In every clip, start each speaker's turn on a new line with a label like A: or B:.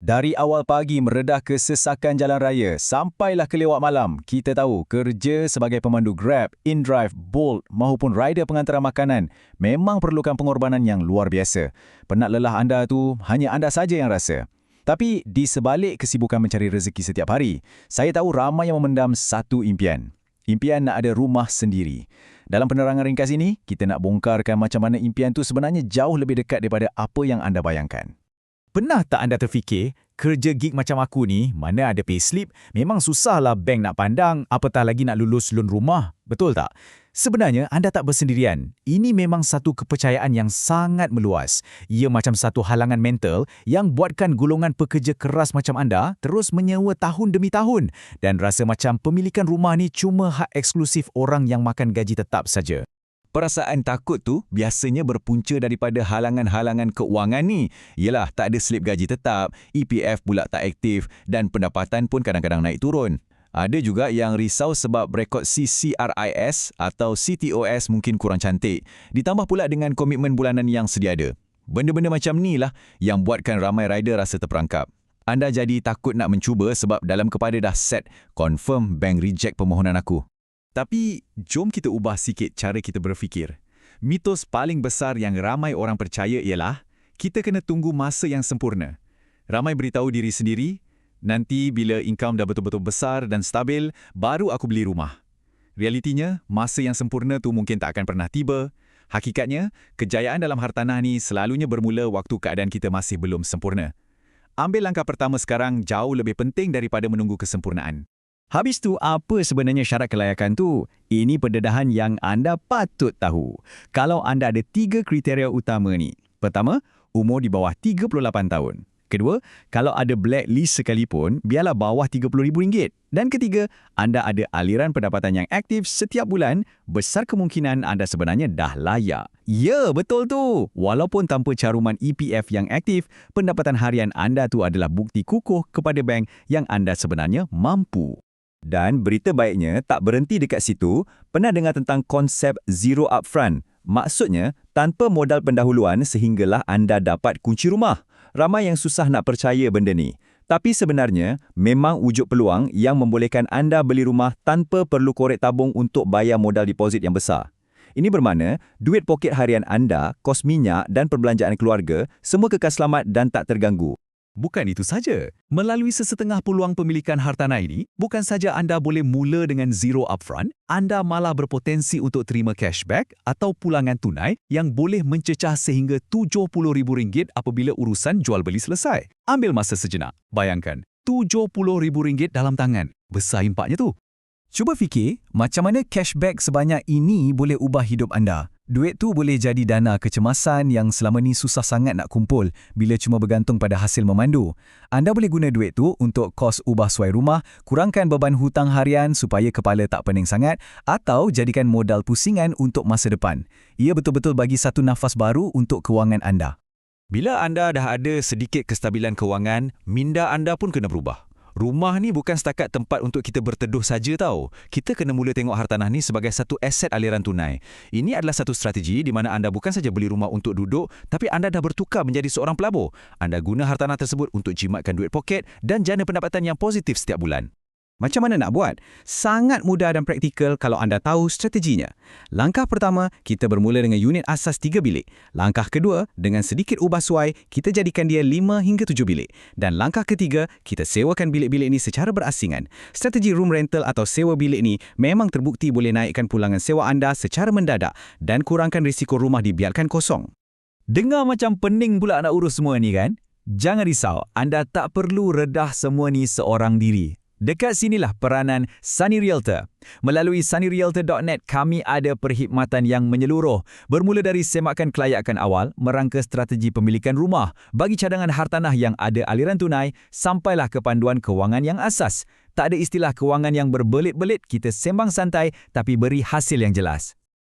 A: Dari awal pagi meredah ke sesakan jalan raya, sampailah ke lewat malam, kita tahu kerja sebagai pemandu Grab, InDrive, Bolt maupun rider pengantaran makanan memang perlukan pengorbanan yang luar biasa. Penat lelah anda tu hanya anda saja yang rasa. Tapi di sebalik kesibukan mencari rezeki setiap hari, saya tahu ramai yang memendam satu impian. Impian nak ada rumah sendiri. Dalam penerangan ringkas ini, kita nak bongkarkan macam mana impian tu sebenarnya jauh lebih dekat daripada apa yang anda bayangkan.
B: Pernah tak anda terfikir, kerja gig macam aku ni, mana ada payslip, memang susahlah bank nak pandang, apatah lagi nak lulus loan rumah, betul tak? Sebenarnya, anda tak bersendirian. Ini memang satu kepercayaan yang sangat meluas. Ia macam satu halangan mental yang buatkan golongan pekerja keras macam anda terus menyewa tahun demi tahun dan rasa macam pemilikan rumah ni cuma hak eksklusif orang yang makan gaji tetap saja.
A: Perasaan takut tu biasanya berpunca daripada halangan-halangan keuangan ni. Yelah, tak ada slip gaji tetap, EPF pula tak aktif dan pendapatan pun kadang-kadang naik turun. Ada juga yang risau sebab rekod CCRIS atau CTOS mungkin kurang cantik. Ditambah pula dengan komitmen bulanan yang sedia ada. Benda-benda macam ni lah yang buatkan ramai rider rasa terperangkap. Anda jadi takut nak mencuba sebab dalam kepala dah set, confirm bank reject permohonan aku. Tapi, jom kita ubah sikit cara kita berfikir. Mitos paling besar yang ramai orang percaya ialah, kita kena tunggu masa yang sempurna. Ramai beritahu diri sendiri, nanti bila income dah betul-betul besar dan stabil, baru aku beli rumah. Realitinya, masa yang sempurna tu mungkin tak akan pernah tiba. Hakikatnya, kejayaan dalam hartanah ni selalunya bermula waktu keadaan kita masih belum sempurna. Ambil langkah pertama sekarang jauh lebih penting daripada menunggu kesempurnaan.
B: Habis tu, apa sebenarnya syarat kelayakan tu? Ini pendedahan yang anda patut tahu. Kalau anda ada 3 kriteria utama ni. Pertama, umur di bawah 38 tahun. Kedua, kalau ada blacklist sekalipun, biarlah bawah RM30,000. Dan ketiga, anda ada aliran pendapatan yang aktif setiap bulan, besar kemungkinan anda sebenarnya dah layak. Ya, betul tu. Walaupun tanpa caruman EPF yang aktif, pendapatan harian anda tu adalah bukti kukuh kepada bank yang anda sebenarnya mampu. Dan berita baiknya tak berhenti dekat situ. Pernah dengar tentang konsep zero upfront? Maksudnya, tanpa modal pendahuluan sehinggalah anda dapat kunci rumah. Ramai yang susah nak percaya benda ni. Tapi sebenarnya, memang wujud peluang yang membolehkan anda beli rumah tanpa perlu korek tabung untuk bayar modal deposit yang besar. Ini bermakna, duit poket harian anda, kos minyak dan perbelanjaan keluarga, semua kekal selamat dan tak terganggu.
A: Bukan itu saja. Melalui sesetengah peluang pemilikan hartanah ini, bukan saja anda boleh mula dengan zero upfront, anda malah berpotensi untuk terima cashback atau pulangan tunai yang boleh mencecah sehingga RM70,000 apabila urusan jual beli selesai. Ambil masa sejenak. Bayangkan, RM70,000 dalam tangan. Besar impaknya tu.
B: Cuba fikir, macam mana cashback sebanyak ini boleh ubah hidup anda. Duit tu boleh jadi dana kecemasan yang selama ni susah sangat nak kumpul bila cuma bergantung pada hasil memandu. Anda boleh guna duit tu untuk kos ubah suai rumah, kurangkan beban hutang harian supaya kepala tak pening sangat atau jadikan modal pusingan untuk masa depan. Ia betul-betul bagi satu nafas baru untuk kewangan anda.
A: Bila anda dah ada sedikit kestabilan kewangan, minda anda pun kena berubah. Rumah ni bukan setakat tempat untuk kita berteduh saja tau. Kita kena mula tengok hartanah ni sebagai satu aset aliran tunai. Ini adalah satu strategi di mana anda bukan saja beli rumah untuk duduk, tapi anda dah bertukar menjadi seorang pelabur. Anda guna hartanah tersebut untuk jimatkan duit poket dan jana pendapatan yang positif setiap bulan.
B: Macam mana nak buat? Sangat mudah dan praktikal kalau anda tahu strateginya. Langkah pertama, kita bermula dengan unit asas 3 bilik. Langkah kedua, dengan sedikit ubah suai, kita jadikan dia 5 hingga 7 bilik. Dan langkah ketiga, kita sewakan bilik-bilik ini secara berasingan. Strategi room rental atau sewa bilik ni memang terbukti boleh naikkan pulangan sewa anda secara mendadak dan kurangkan risiko rumah dibiarkan kosong.
A: Dengar macam pening pula nak urus semua ni kan? Jangan risau, anda tak perlu redah semua ni seorang diri. Dekat sinilah peranan Sunny Realtor. Melalui sunnyrealtor.net, kami ada perkhidmatan yang menyeluruh. Bermula dari semakan kelayakan awal, merangka strategi pemilikan rumah, bagi cadangan hartanah yang ada aliran tunai, sampailah ke panduan kewangan yang asas. Tak ada istilah kewangan yang berbelit-belit, kita sembang santai tapi beri hasil yang jelas.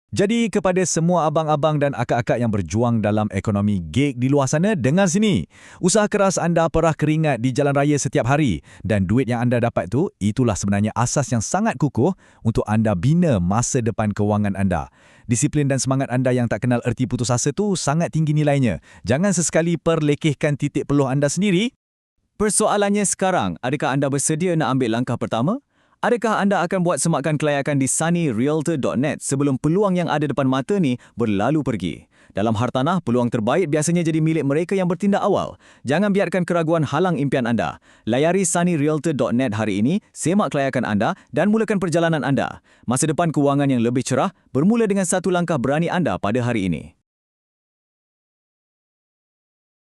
A: Jadi kepada semua abang-abang dan akak-akak yang berjuang dalam ekonomi gig di luar sana, dengar sini. Usaha keras anda perah keringat di jalan raya setiap hari dan duit yang anda dapat tu, itulah sebenarnya asas yang sangat kukuh untuk anda bina masa depan kewangan anda. Disiplin dan semangat anda yang tak kenal erti putus asa tu sangat tinggi nilainya. Jangan sesekali perlekehkan titik peluh anda sendiri.
B: Persoalannya sekarang, adakah anda bersedia nak ambil langkah pertama? Adakah anda akan buat semakan kelayakan di sunnyrealtor.net sebelum peluang yang ada depan mata ni berlalu pergi? Dalam hartanah, peluang terbaik biasanya jadi milik mereka yang bertindak awal. Jangan biarkan keraguan halang impian anda. Layari sunnyrealtor.net hari ini, semak kelayakan anda dan mulakan perjalanan anda. Masa depan kewangan yang lebih cerah bermula dengan satu langkah berani anda pada hari ini.